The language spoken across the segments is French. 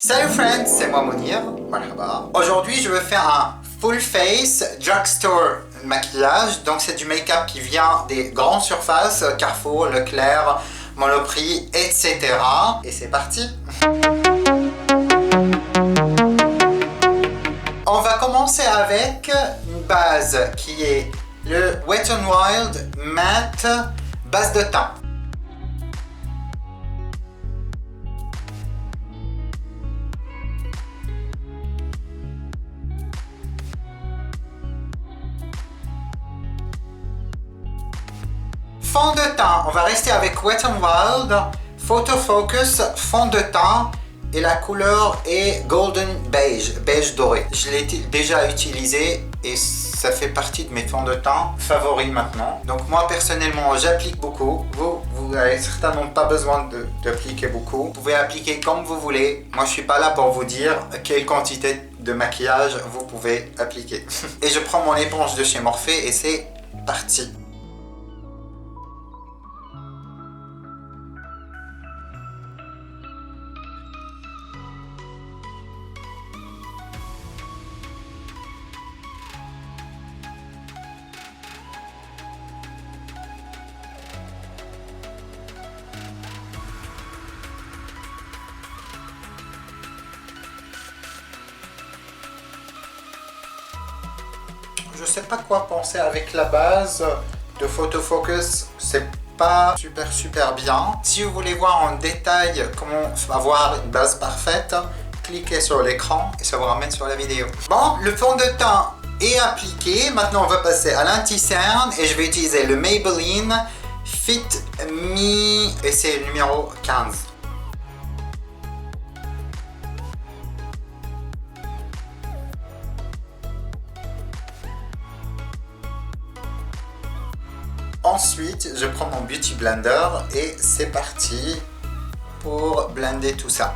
Salut friends, c'est moi Mounir, marhaba. Aujourd'hui je vais faire un full face drugstore maquillage. Donc c'est du make-up qui vient des grandes surfaces, Carrefour, Leclerc, Monoprix, etc. Et c'est parti. On va commencer avec une base qui est le Wet n Wild Matte base de teint. Fond de teint, on va rester avec Wet n Wild, Photo Focus, fond de teint et la couleur est Golden Beige, beige doré. Je l'ai déjà utilisé et ça fait partie de mes fonds de teint favoris maintenant. Donc moi personnellement j'applique beaucoup, vous n'avez certainement pas besoin d'appliquer beaucoup. Vous pouvez appliquer comme vous voulez, moi je suis pas là pour vous dire quelle quantité de maquillage vous pouvez appliquer. Et je prends mon éponge de chez Morphe et c'est parti. Je sais pas quoi penser avec la base de Photo Focus, c'est pas super bien. Si vous voulez voir en détail comment avoir une base parfaite, cliquez sur l'écran et ça vous ramène sur la vidéo. Bon, le fond de teint est appliqué, maintenant on va passer à l'anti-cerne et je vais utiliser le Maybelline Fit Me et c'est le numéro 15. Ensuite, je prends mon Beauty Blender et c'est parti pour blender tout ça.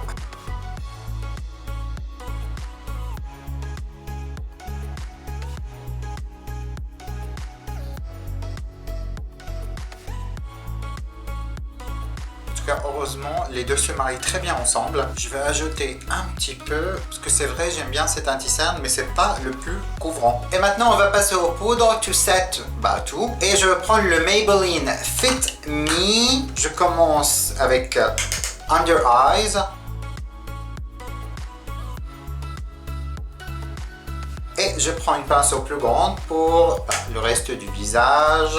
En tout cas, heureusement, les deux se marient très bien ensemble. Je vais ajouter un petit peu, parce que c'est vrai, j'aime bien cet anti-cerne, mais c'est pas le plus couvrant. Et maintenant, on va passer aux poudres to set tout. Et je vais prendre le Maybelline Fit Me. Je commence avec Under Eyes. Et je prends une pinceau plus grande pour le reste du visage.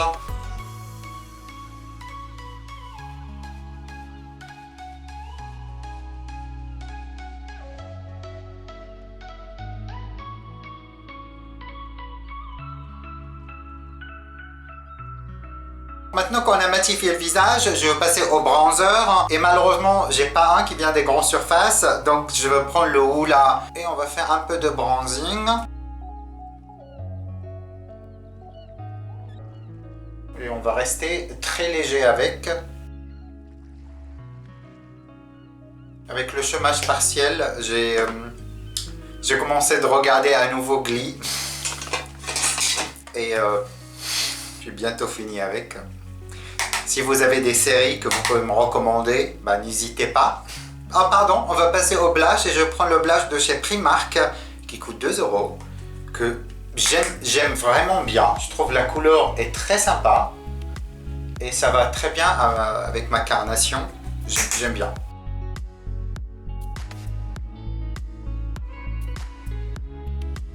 Maintenant qu'on a matifié le visage, je vais passer au bronzer et malheureusement j'ai pas un qui vient des grandes surfaces, donc je vais prendre le Hoola et on va faire un peu de bronzing. Et on va rester très léger avec le chômage partiel. J'ai commencé de regarder à nouveau Glee et j'ai bientôt fini avec. Si vous avez des séries que vous pouvez me recommander, n'hésitez pas. Ah pardon, on va passer au blush et je prends le blush de chez Primark qui coûte 2 €, que j'aime vraiment bien. Je trouve la couleur est très sympa et ça va très bien avec ma carnation. J'aime bien.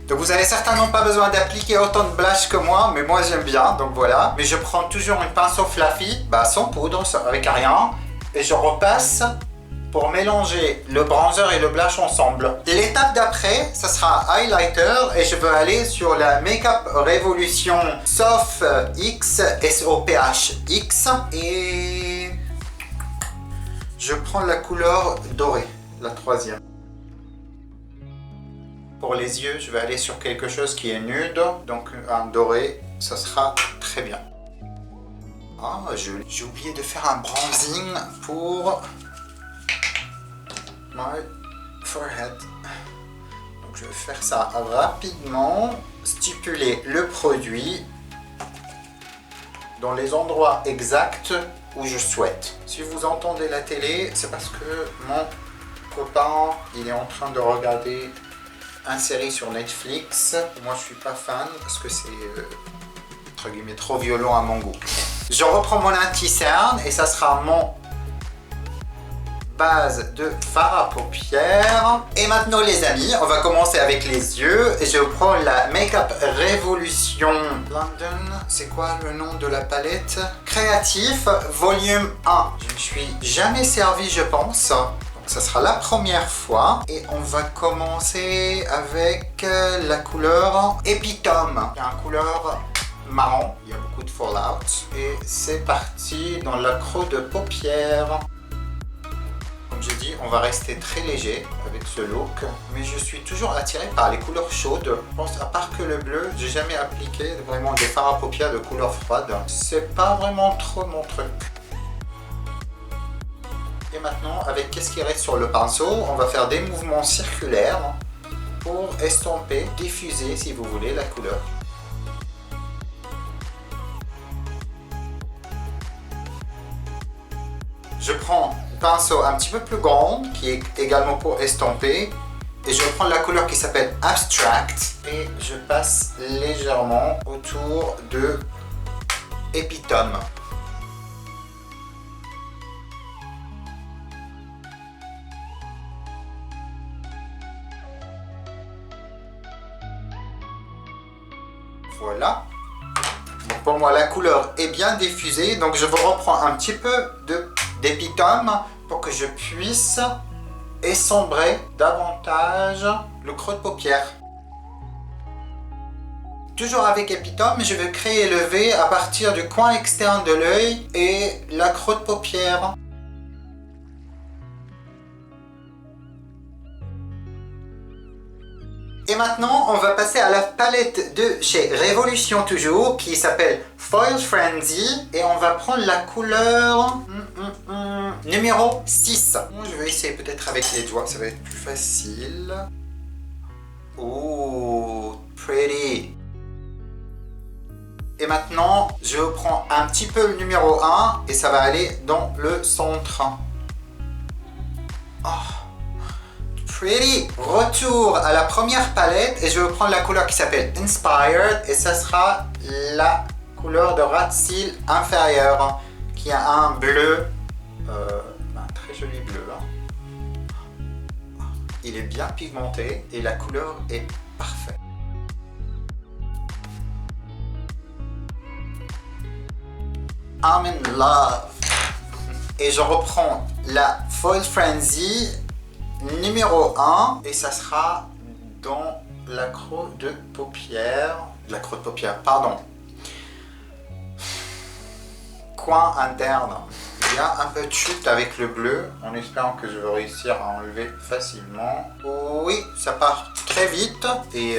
Donc vous n'avez certainement pas besoin d'appliquer autant de blush que moi, mais moi j'aime bien, donc voilà. Mais je prends toujours une pinceau fluffy, sans poudre, avec rien, et je repasse pour mélanger le bronzer et le blush ensemble. L'étape d'après, ça sera highlighter, et je vais aller sur la Makeup Revolution Soft X, SOPH-X, et je prends la couleur dorée, la troisième. Pour les yeux, je vais aller sur quelque chose qui est nude, donc un doré, ça sera très bien. Ah, j'ai oublié de faire un bronzing pour my forehead. Donc je vais faire ça rapidement, stipuler le produit dans les endroits exacts où je souhaite. Si vous entendez la télé, c'est parce que mon copain, il est en train de regarder une série sur Netflix. Moi, je suis pas fan parce que c'est entre guillemets trop violent à mon goût. Je reprends mon anti-cerne et ça sera mon base de fard à paupières. Et maintenant les amis, on va commencer avec les yeux. Et je prends la Makeup Revolution London. C'est quoi le nom de la palette? Créatif volume 1. Je ne suis jamais servi, je pense. Donc ça sera la première fois. Et on va commencer avec la couleur Epitome. Il y a une couleur marron. Il y a beaucoup de fallout. Et c'est parti dans l'accro de paupières. Comme j'ai dit, on va rester très léger avec ce look, mais je suis toujours attiré par les couleurs chaudes. Je pense, à part que le bleu, j'ai jamais appliqué vraiment des fards à paupières de couleur froide. C'est pas vraiment trop mon truc. Et maintenant, avec qu'est-ce qui reste sur le pinceau, on va faire des mouvements circulaires pour estomper, diffuser si vous voulez la couleur. Je prends un pinceau un petit peu plus grand qui est également pour estomper et je prends la couleur qui s'appelle Abstract et je passe légèrement autour de Epitome. Voilà. Donc pour moi la couleur est bien diffusée, donc je vous reprends un petit peu d'Epitome pour que je puisse essombrer davantage le creux de paupière. Toujours avec Epitome, je vais créer le V à partir du coin externe de l'œil et la creux de paupière. Et maintenant, on va passer à la palette de chez Revolution toujours, qui s'appelle Foil Frenzy. Et on va prendre la couleur numéro 6. Je vais essayer peut-être avec les doigts, ça va être plus facile. Oh, pretty. Et maintenant, je prends un petit peu le numéro 1 et ça va aller dans le centre. Oh. Pretty. Retour à la première palette et je vais prendre la couleur qui s'appelle Inspired et ça sera la couleur de ras de cils inférieur qui a un bleu, un très joli bleu. Il est bien pigmenté et la couleur est parfaite. I'm in love. Et je reprends la Foil Frenzy numéro 1 et ça sera dans l'accro de paupière. L'accro de paupière, pardon. Coin interne. Il y a un peu de chute avec le bleu en espérant que je vais réussir à enlever facilement. Oui, ça part très vite et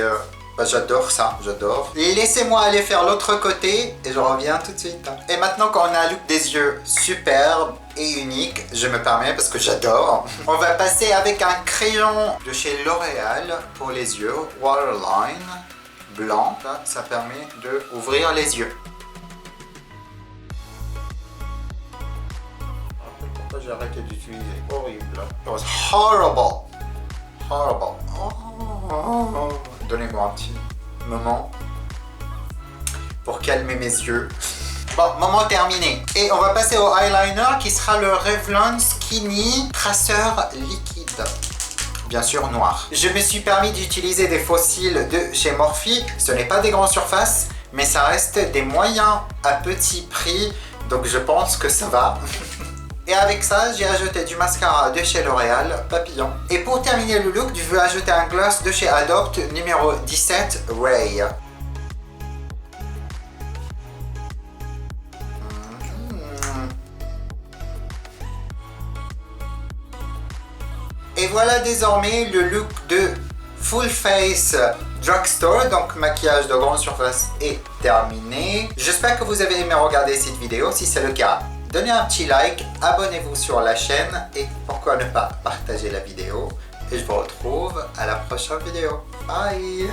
j'adore ça, j'adore. Laissez-moi aller faire l'autre côté et je reviens tout de suite. Et maintenant qu'on a un look des yeux superbe et unique, je me permets parce que j'adore. On va passer avec un crayon de chez L'Oréal pour les yeux, Waterline, blanc. Ça permet d'ouvrir les yeux. Pourquoi j'ai arrêté d'utiliser? Horrible. It was horrible. Horrible. Oh. Donnez-moi un petit moment pour calmer mes yeux. Bon, moment terminé. Et on va passer au eyeliner qui sera le Revlon Skinny Traceur liquide. Bien sûr noir. Je me suis permis d'utiliser des faux cils de chez Morphe. Ce n'est pas des grandes surfaces, mais ça reste des moyens à petit prix. Donc je pense que ça va. Et avec ça, j'ai ajouté du mascara de chez L'Oréal, Papillon. Et pour terminer le look, je veux ajouter un gloss de chez Adopt numéro 17, Ray. Et voilà désormais le look de Full Face Drugstore, donc maquillage de grande surface est terminé. J'espère que vous avez aimé regarder cette vidéo. Si c'est le cas, donnez un petit like, abonnez-vous sur la chaîne et pourquoi ne pas partager la vidéo. Et je vous retrouve à la prochaine vidéo. Bye!